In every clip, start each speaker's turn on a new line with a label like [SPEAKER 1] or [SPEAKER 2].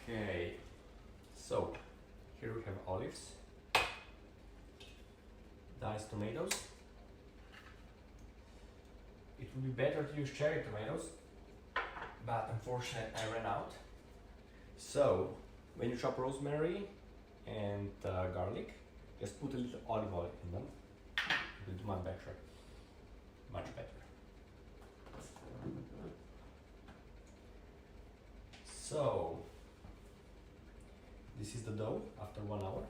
[SPEAKER 1] Okay, so here we have olives, diced tomatoes. It would be better to use cherry tomatoes, but unfortunately I ran out. So when you chop rosemary and garlic, just put a little olive oil in them. It will do much better. So this is the dough after 1 hour.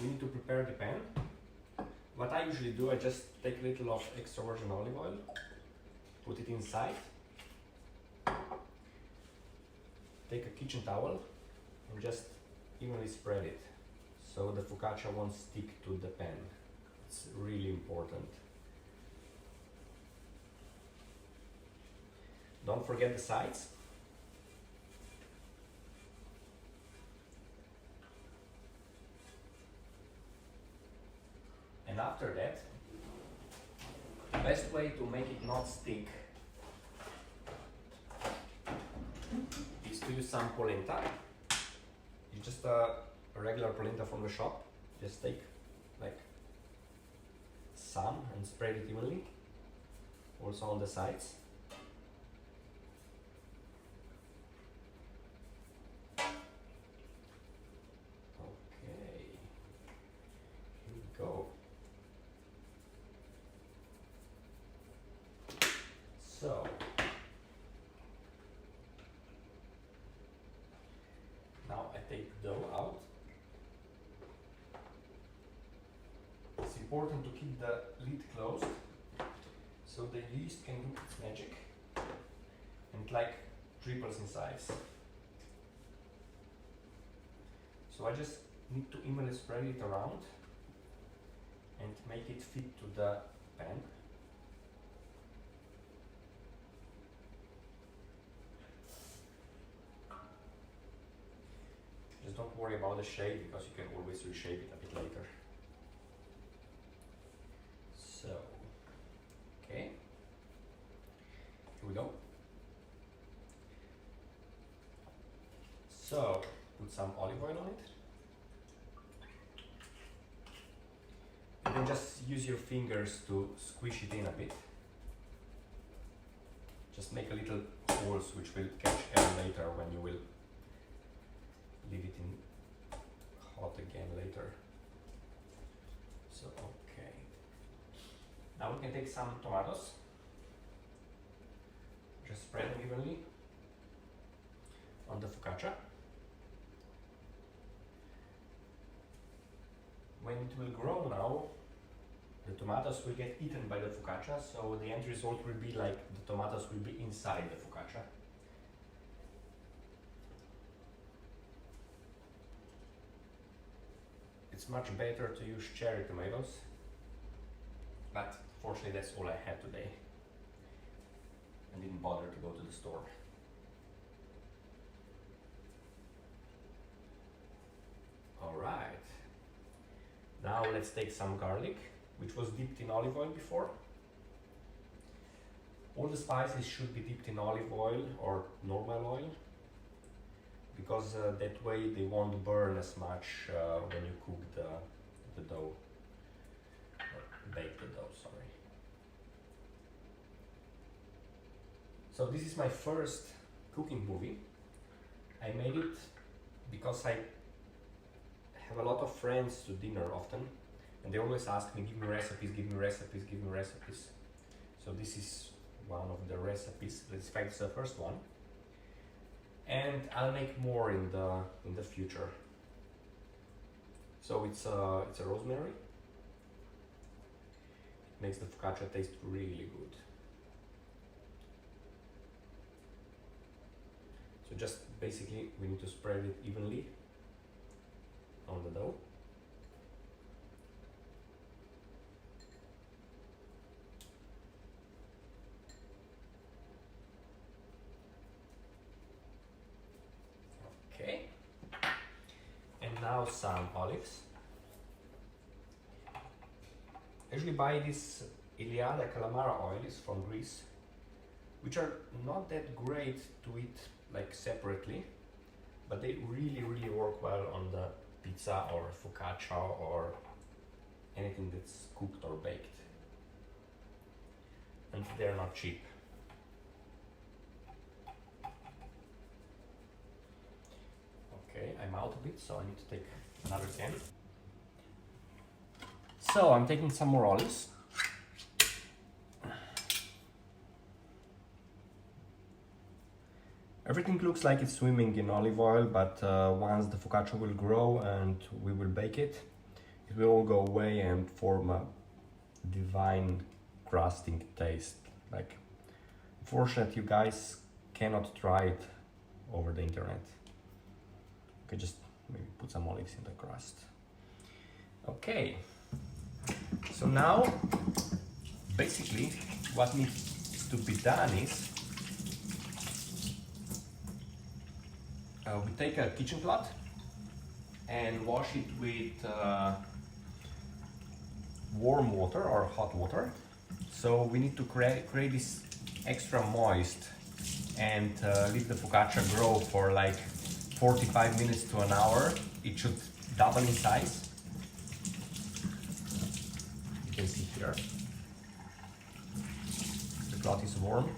[SPEAKER 1] We need to prepare the pan. What I usually do, I just take a little of extra virgin olive oil, put it inside, take a kitchen towel and just evenly spread it so the focaccia won't stick to the pan. It's really important. Don't forget the sides. And after that, the best way to make it not stick is to use some polenta. It's just a regular polenta from the shop. Just take like some and spread it evenly, also on the sides. Okay, here we go. So now I take the dough out. It's important to keep the lid closed so the yeast can do its magic and like triples in size. So I just need to evenly spread it around and make it fit to the pan. Just don't worry about the shape because you can always reshape it a bit later. So, okay, here we go. So, put some olive oil on it. And then just use your fingers to squish it in a bit. Just make a little holes which will catch air later when you will leave it in hot again later. So, okay. Now we can take some tomatoes. Just spread them evenly on the focaccia. When it will grow now, the tomatoes will get eaten by the focaccia, so the end result will be like the tomatoes will be inside the focaccia. It's much better to use cherry tomatoes, but fortunately that's all I had today. I didn't bother to go to the store. Alright, now let's take some garlic, which was dipped in olive oil before. All the spices should be dipped in olive oil or normal oil, because that way they won't burn as much when you cook the dough, or bake the dough, sorry. So this is my first cooking movie. I made it because I have a lot of friends to dinner often, and they always ask me, give me recipes, give me recipes, give me recipes. So this is one of the recipes. In fact, it's the first one. And I'll make more in the future. So it's a rosemary. It makes the focaccia taste really good. So just basically we need to spread it evenly on the dough. Okay, and now some olives. I usually buy this Iliada Calamara oil, it's from Greece. which are not that great to eat like separately, but they really work well on the pizza or focaccia or anything that's cooked or baked. And they're not cheap. Okay, I'm out of it, so I need to take another can. So I'm taking some more olives. Everything looks like it's swimming in olive oil, but once the focaccia will grow and we will bake it, it will all go away and form a divine crusting taste. Like, unfortunately, you guys cannot try it over the internet. Okay, just maybe put some olives in the crust. Okay, so now basically what needs to be done is we take a kitchen cloth and wash it with warm water or hot water. So we need to create this extra moist and leave the focaccia grow for like 45 minutes to an hour. It should double in size. You can see here. The cloth is warm.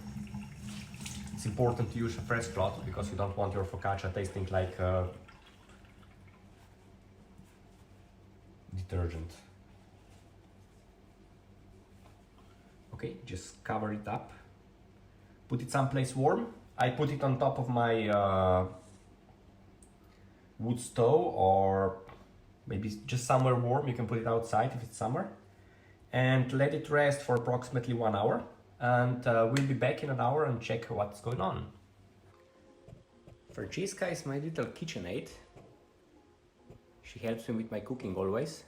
[SPEAKER 1] It's important to use a fresh cloth because you don't want your focaccia tasting like detergent. Okay, just cover it up. Put it someplace warm. I put it on top of my wood stove, or maybe just somewhere warm. You can put it outside if it's summer. And let it rest for approximately 1 hour. And we'll be back in an hour and check what's going on. Francesca is my little kitchen aide. She helps me with my cooking always.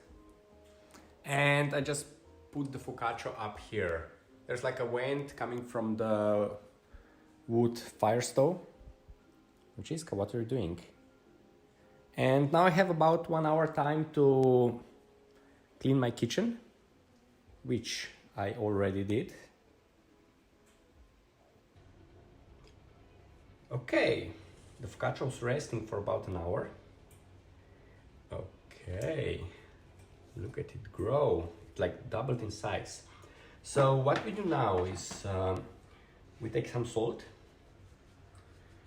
[SPEAKER 1] And I just put the focaccia up here. There's like a vent coming from the wood fire stove. Francesca, what are you doing? And now I have about 1 hour time to clean my kitchen, which I already did. Okay, the focaccia was resting for about an hour. Okay, look at it grow. It like doubled in size. So what we do now is we take some salt.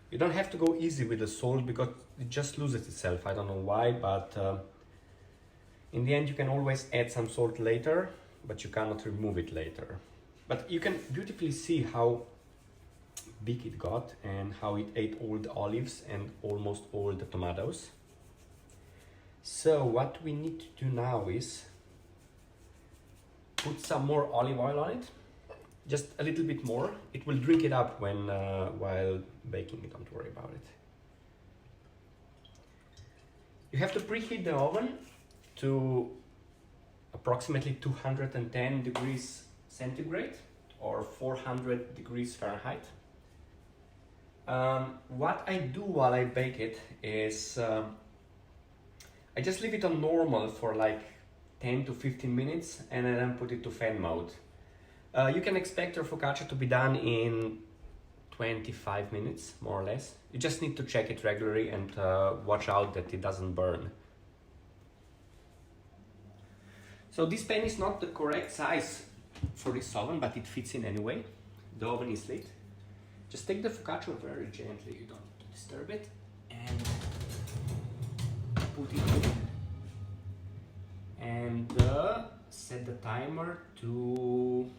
[SPEAKER 1] You don't have to go easy with the salt because it just loses itself. I don't know why, but in the end you can always add some salt later, but you cannot remove it later. But you can beautifully see how big it got and how it ate all the olives and almost all the tomatoes. So what we need to do now is put some more olive oil on it, just a little bit more. It will drink it up when while baking it, don't worry about it. You have to preheat the oven to approximately 210 degrees centigrade or 400 degrees Fahrenheit. What I do while I bake it is I just leave it on normal for like 10 to 15 minutes and then put it to fan mode. You can expect your focaccia to be done in 25 minutes, more or less. You just need to check it regularly and watch out that it doesn't burn. So this pan is not the correct size for this oven, but it fits in anyway. The oven is lit. Just take the focaccia very gently, you don't disturb it, and put it in. And set the timer to,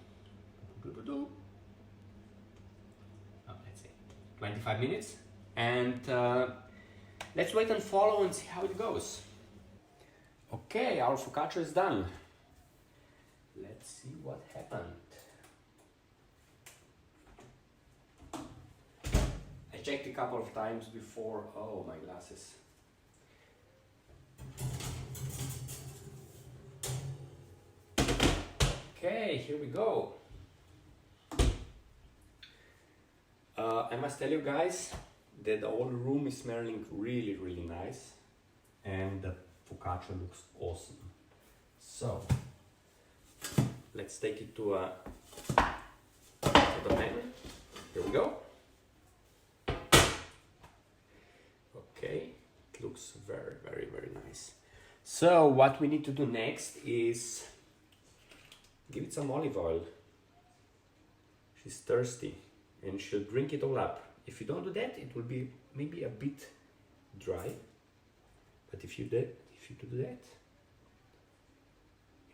[SPEAKER 1] let's say 25 minutes. And let's wait and follow and see how it goes. Okay, our focaccia is done. Let's see what happened. I checked a couple of times before. Oh, my glasses. Okay, here we go. I must tell you guys that the whole room is smelling really, really nice. And the focaccia looks awesome. So, let's take it to the pan. Here we go. Okay, it looks very, very, very nice. So what we need to do next is give it some olive oil. She's thirsty and she'll drink it all up. If you don't do that, it will be maybe a bit dry. But if you do that,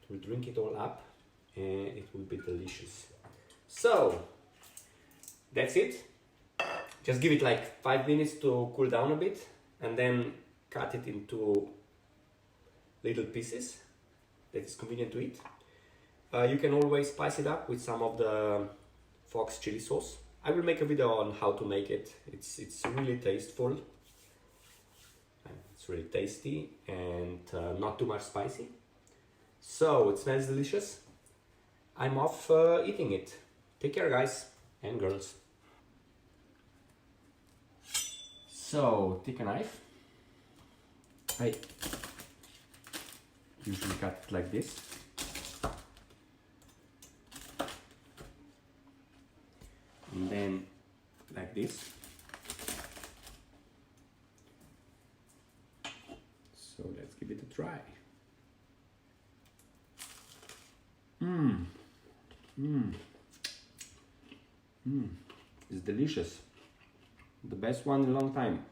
[SPEAKER 1] it will drink it all up and it will be delicious. So that's it. Just give it like 5 minutes to cool down a bit and then cut it into little pieces that is convenient to eat. You can always spice it up with some of the fox chili sauce. I will make a video on how to make it. It's really tasteful. It's really tasty and not too much spicy. So it smells delicious. I'm off eating it. Take care, guys and girls. So take a knife. I usually cut it like this. And then like this. So let's give it a try. It's delicious. The best one in a long time.